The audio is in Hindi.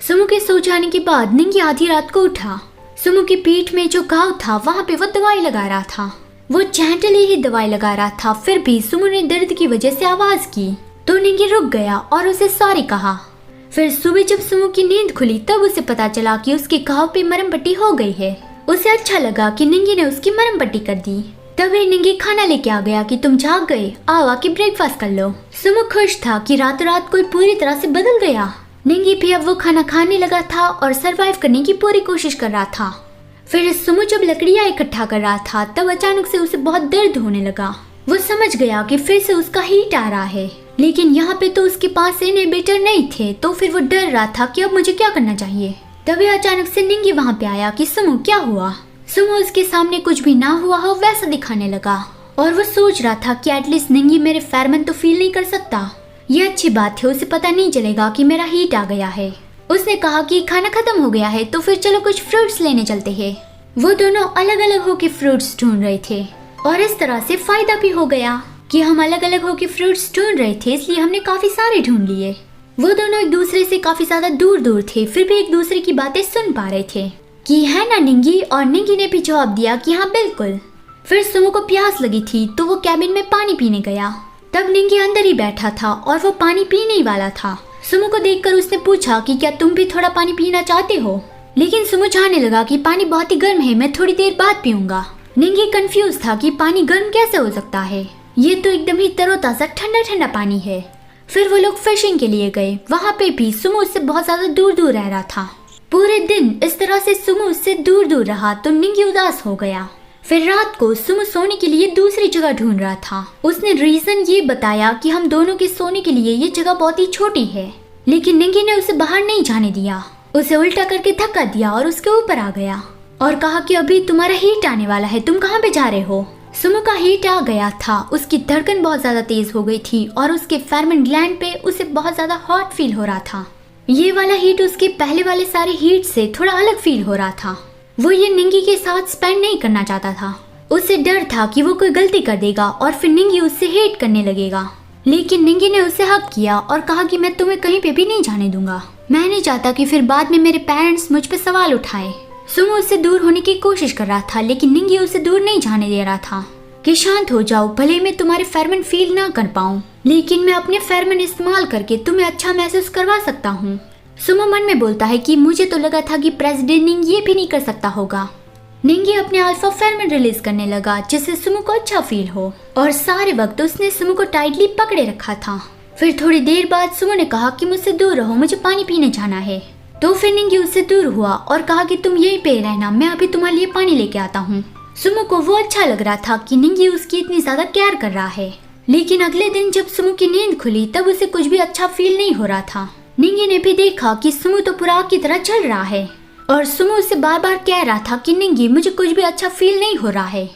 सुमो के सो जाने के बाद निंगी आधी रात को उठा। सुमो की पीठ में जो घाव था वहाँ पे वो दवाई लगा रहा था। वो जेंटली ही दवाई लगा रहा था, फिर भी सुमो ने दर्द की वजह से आवाज की तो निंगी रुक गया और उसे सॉरी कहा। फिर सुबह जब सुमो की नींद खुली तब उसे पता चला कि उसके घाव पे मरहम पट्टी हो गई है। उसे अच्छा लगा कि निंगी ने उसकी मरहम पट्टी कर दी। तभी निंगी खाना लेके आ गया कि तुम जाग गए, आओ आके ब्रेकफास्ट कर लो। सुमो खुश था कि रातों रात कोई पूरी तरह से बदल गया। निंगी भी अब वो खाना खाने लगा था और सरवाइव करने की पूरी कोशिश कर रहा था। फिर सुमो जब लकड़ियाँ इकट्ठा कर रहा था तब अचानक से उसे बहुत दर्द होने लगा। वो समझ गया कि फिर से उसका हीट आ रहा है, लेकिन यहाँ पे तो उसके पास इनहिबिटर नहीं थे, तो फिर वो डर रहा था कि अब मुझे क्या करना चाहिए। तभी अचानक से निंगी वहाँ पे आया कि सुमो क्या हुआ। सुमो उसके सामने कुछ भी ना हुआ हो वैसा दिखाने लगा और वो सोच रहा था कि एटलीस्ट निंगी मेरे फेरोमोन तो फील नहीं कर सकता। ये अच्छी बात है, उसे पता नहीं चलेगा कि मेरा हीट आ गया है। उसने कहा कि खाना खत्म हो गया है तो फिर चलो कुछ फ्रूट्स लेने चलते हैं। वो दोनों अलग अलग होके फ्रूट्स ढूंढ रहे थे और इस तरह से फायदा भी हो गया कि हम अलग अलग होके फ्रूट्स ढूंढ रहे थे, इसलिए हमने काफी सारे ढूंढ लिए। वो दोनों एक दूसरे से काफी ज्यादा दूर दूर थे, फिर भी एक दूसरे की बातें सुन पा रहे थे कि है ना निंगी, और निंगी ने भी जवाब दिया कि हाँ बिल्कुल। फिर सुमो को प्यास लगी थी तो वो कैबिन में पानी पीने गया। तब निंगी अंदर ही बैठा था और वो पानी पीने ही वाला था। सुमो को देखकर उसने पूछा कि क्या तुम भी थोड़ा पानी पीना चाहते हो, लेकिन सुमो चाहने लगा कि पानी बहुत ही गर्म है, मैं थोड़ी देर बाद पीऊंगा। निंगी कंफ्यूज था कि पानी गर्म कैसे हो सकता है, ये तो एकदम ही तरोताजा ठंडा ठंडा पानी है। फिर वो लोग फिशिंग के लिए गए। वहाँ पे भी सुमो उससे बहुत ज्यादा दूर दूर रह रहा था। पूरे दिन इस तरह से सुमो उससे दूर दूर रहा तो निंगी उदास हो गया। फिर रात को सुमो सोने के लिए दूसरी जगह ढूंढ रहा था। उसने रीजन ये बताया कि हम दोनों के सोने के लिए ये जगह बहुत ही छोटी है, लेकिन निंगी ने उसे बाहर नहीं जाने दिया। उसे उल्टा करके धक्का दिया और उसके ऊपर आ गया और कहा कि अभी तुम्हारा हीट आने वाला है, तुम कहाँ पे जा रहे हो। सुमो का हीट आ गया था, उसकी धड़कन बहुत ज्यादा तेज हो गई थी और उसके फेरोमोन ग्लैंड पे उसे बहुत ज्यादा हॉट फील हो रहा था। ये वाला हीट उसके पहले वाले सारे हीट से थोड़ा अलग फील हो रहा था। वो ये निंगी के साथ स्पेंड नहीं करना चाहता था। उसे डर था कि वो कोई गलती कर देगा और फिर निंगी उससे हेट करने लगेगा, लेकिन निंगी ने उसे हक किया और कहा कि मैं तुम्हें कहीं पे भी नहीं जाने दूंगा। मैं नहीं चाहता कि फिर बाद में मेरे पेरेंट्स मुझ पे सवाल उठाए। सुमो उससे दूर होने की कोशिश कर रहा था, लेकिन निंगी उसे दूर नहीं जाने दे रहा था कि शांत हो जाओ, भले मैं तुम्हारे फेरोमोन फील ना कर पाऊँ, लेकिन मैं अपने फेरोमोन इस्तेमाल करके तुम्हें अच्छा महसूस करवा सकता हूँ। सुमो मन में बोलता है कि मुझे तो लगा था कि प्रेसिडेंट निंग ये भी नहीं कर सकता होगा। निंगी अपने अल्फा फेरोमोन रिलीज करने लगा जिससे सुमो को अच्छा फील हो, और सारे वक्त उसने सुमो को टाइटली पकड़े रखा था। फिर थोड़ी देर बाद सुमो ने कहा कि मुझसे दूर रहो, मुझे पानी पीने जाना है। तो फिर निंगी उससे दूर हुआ और कहा कि तुम यहीं पे रहना, मैं अभी तुम्हारे लिए पानी लेके आता हूँ। सुमो को वो अच्छा लग रहा था कि निंगी उसकी इतनी ज्यादा केयर कर रहा है, लेकिन अगले दिन जब सुमो की नींद खुली तब उसे कुछ भी अच्छा फील नहीं हो रहा था। निंगी ने भी देखा कि सुमो तो पूरा आग की तरह जल रहा है और सुमो उसे बार बार कह रहा था कि निंगी मुझे कुछ भी अच्छा फील नहीं हो रहा है।